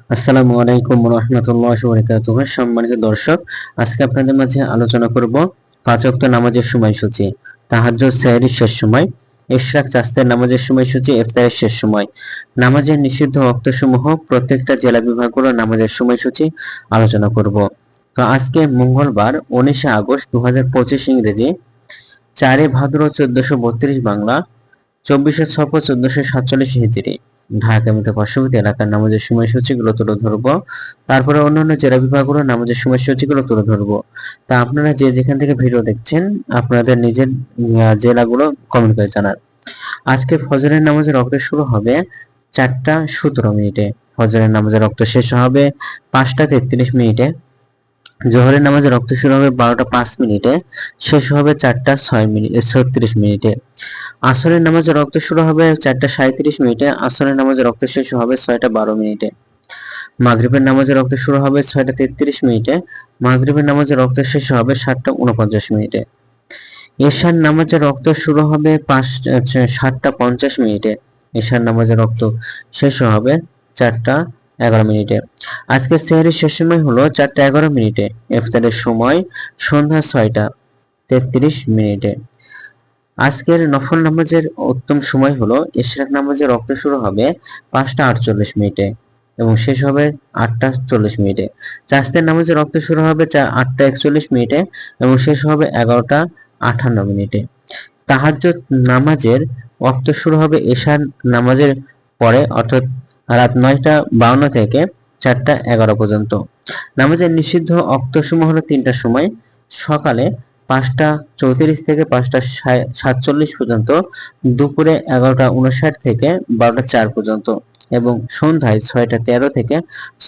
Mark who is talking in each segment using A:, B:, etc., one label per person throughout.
A: আসসালামু আলাইকুম রাহমাতুল্লাহি ওয়া বারাকাতুহু। সম্মানিত দর্শক, আজকে আপনাদের মাঝে আলোচনা করব পাঁচ ওয়াক্ত নামাজের সময়সূচি, তাহাজ্জুদ, সেহরির শেষ সময়, ইশরাক, চাস্তের নামাজের সময়সূচি, ইফতারের শেষ সময়, নামাজের নিষিদ্ধ ওয়াক্তসমূহ, প্রত্যেকটা জেলা বিভাগগুলোর নামাজের সময়সূচি আলোচনা করব। তো আজকে মঙ্গলবার 19 আগস্ট 2025 ইংরেজি, 4 ভাদ্র 1432 বাংলা, 24 ছফর 1447 হিজরি। ঢাকা মতো পার্শ্ববর্তী এলাকার নামাজের সময়সূচিগুলো তুলে ধরবো, তারপরে অন্যান্য জেলা বিভাগগুলোর নামাজের সময়সূচিগুলো তুলে ধরবো। তা আপনারা যে যেখান থেকে ভিডিও দেখছেন, আপনাদের নিজের জেলাগুলো কমেন্ট করে জানান। আজকে ফজরের নামাজের রক্ত শুরু হবে 4টা 17 মিনিটে, ফজরের নামাজের রক্ত শেষ হবে 5টা 33 মিনিটে, জোহরের নামাজের রক্ত শুরু হবে 12টা 5 মিনিটে, শেষ হবে 4টা 36 মিনিটে। আসরের নামাজের রক্ত শুরু হবে 4টা 37 মিনিটে, আসরের নামাজের রক্ত শেষ হবে 6টা 12 মিনিটে। মাগরিবের নামাজের রক্ত শুরু হবে 6টা 33 মিনিটে, মাগরিবের নামাজের রক্ত শেষ হবে 7টা 49 মিনিটে। এশার নামাজের রক্ত শুরু হবে 7টা 50 মিনিটে, এশার নামাজের রক্ত শেষ হবে 4টা 11 মিনিটে। আজকে সেহরির শেষ সময় হলো 4টা 11 মিনিটে, ইফতারের সময় সন্ধ্যা 6টা 33 মিনিটে। আজকের নফল নামাজের উত্তম সময় হলো ইশরাক নামাজের রক্ত শুরু হবে 5টা 48 মিনিটে এবং শেষ হবে 8টা 40 মিনিটে। চাস্তের নামাজের রক্ত শুরু হবে 8টা 41 মিনিটে এবং শেষ হবে 11টা 58 মিনিটে। তাহাজ্জুদ নামাজের ওয়াক্ত শুরু হবে এশার নামাজের পরে, অর্থাৎ রাত 9টা 52 থেকে 4টা 11 পর্যন্ত। নামাজের নিষিদ্ধ ওয়াক্তসমূহ হলো 3টার সময়, সকালে 5টা 34 থেকে 5টা 47 পর্যন্ত, দুপুরে 11টা 59 থেকে 12টা 4 পর্যন্ত এবং সন্ধ্যায় 6টা 13 থেকে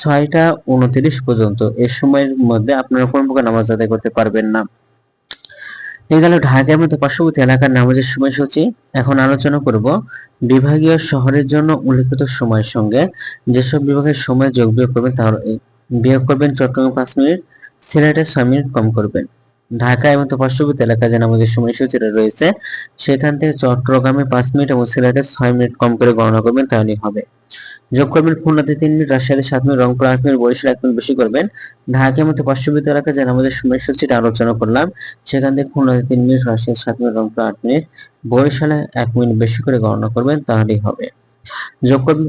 A: 6টা 29 পর্যন্ত। এই সময়ের মধ্যে আপনারা কোন প্রকার নামাজ আদায় করতে পারবেন না। এই গেল ঢাকার মতো পার্শ্ববর্তী এলাকার নামাজের সময়সূচি। এখন আলোচনা করব বিভাগীয় শহরের জন্য উল্লেখিত সময়ের সঙ্গে যেসব বিভাগের সময় যোগ বিয়োগ করবেন, তাহলে বিয়োগ করবেন। চট্টগ্রামে 5 মিনিট, সিলেটে 6 মিনিট কম করবেন। ঢাকা এবং পার্শ্ববর্তী এলাকায় যে নামাজের সময়সূচিটা রয়েছে, সেখান থেকে চট্টগ্রামে 5 মিনিট এবং সিলেটে 6 মিনিট কম করে গণনা করবেন, তাহলেই হবে। যোগ করবেন খুলনাতে 3 মিনিট, রাজশাহীতে 7 minute, Rangpur 8 minute, Barisal 1 minute বেশি করবেন। ঢাকার মতো পার্শ্ববর্তী এলাকায় যে নামাজের সময়সূচিটা আলোচনা করলাম, সেখান থেকে খুলনাতে 3 মিনিট, রাজশাহীতে 7 মিনিট, রংপুর 8 মিনিট, বরিশালে 1 মিনিট বেশি করে গণনা করবেন, তাহলেই হবে। যোগ করবেন।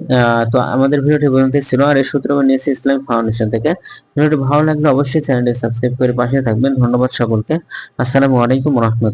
A: তো আমাদের ভিডিওটি পর্যন্তই ছিল, আর এই সূত্র নিয়েছি ইসলামিক ফাউন্ডেশন থেকে। ভিডিওটি ভালো লাগলে অবশ্যই চ্যানেলটি সাবস্ক্রাইব করে পাশে থাকবেন। ধন্যবাদ সকলকে। আসসালামু আলাইকুম ওয়া রাহমাতুল্লাহ।